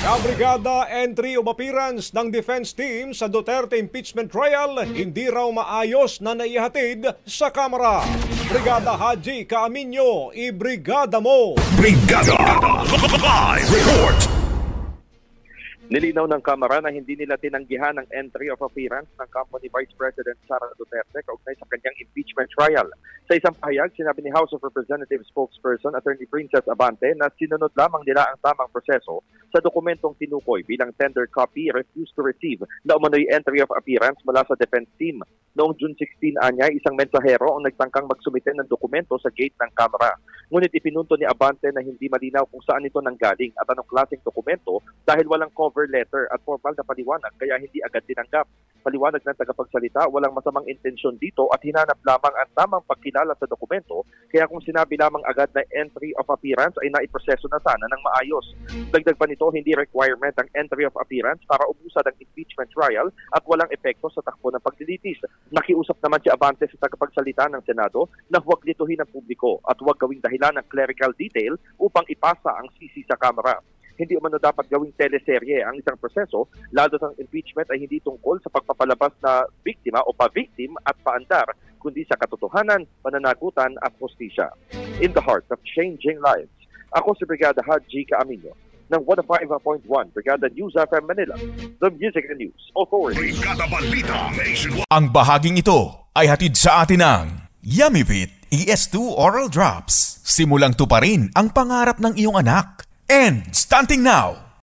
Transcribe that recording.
Kabrigada entry of appearance ng defense team sa Duterte impeachment trial hindi raw maayos na naihatid sa Kamara. Brigada Haji Caaminyo, ibrigada mo! Brigada! Live report! Nilinaw ng Kamara na hindi nila tinanggihan ang entry of appearance ng kampo ni Vice President Sara Duterte kaugnay sa kanyang impeachment trial. Sa isang pahayag, sinabi ni House of Representatives spokesperson Attorney Princess Abante na sinunod lamang nila ang tamang proseso sa dokumentong tinukoy bilang tender copy refused to receive na umano'y entry of appearance mula sa defense team. Noong June 16 anya, isang mensahero ang nagtangkang magsumite ng dokumento sa gate ng Kamara. Ngunit ipinunto ni Abante na hindi malinaw kung saan ito nanggaling at anong klaseng dokumento dahil walang cover letter at formal na paliwanag kaya hindi agad tinanggap. Paliwanag ng tagapagsalita, walang masamang intensyon dito at hinanap lamang ang tamang pagkilala sa dokumento kaya kung sinabi lamang agad na entry of appearance ay naiproseso na sana ng maayos. Dagdag pa nito, hindi requirement ang entry of appearance para ubusad ang impeachment trial at walang epekto sa takbo ng paglilitis. Nakiusap naman si Abante sa tagapagsalita ng Senado na huwag lituhin ang publiko at huwag gawing dahilan ng clerical detail upang ipasa ang sisi sa Kamara. Hindi umano dapat gawing teleserye ang isang proseso, lalo ng impeachment ay hindi tungkol sa pagpapalabas na biktima o pa-victim at paandar, kundi sa katotohanan, pananagutan at hustisya. In the heart of changing lives, ako si Brigada Haji Caaminyo ng 105.1 Brigada News FM Manila, the music and news authority. Brigada Balita Nationwide. Ang bahaging ito ay hatid sa atin ng Yummyvit ES2 Oral Drops. Simulang tuparin ang pangarap ng iyong anak. And stunting now,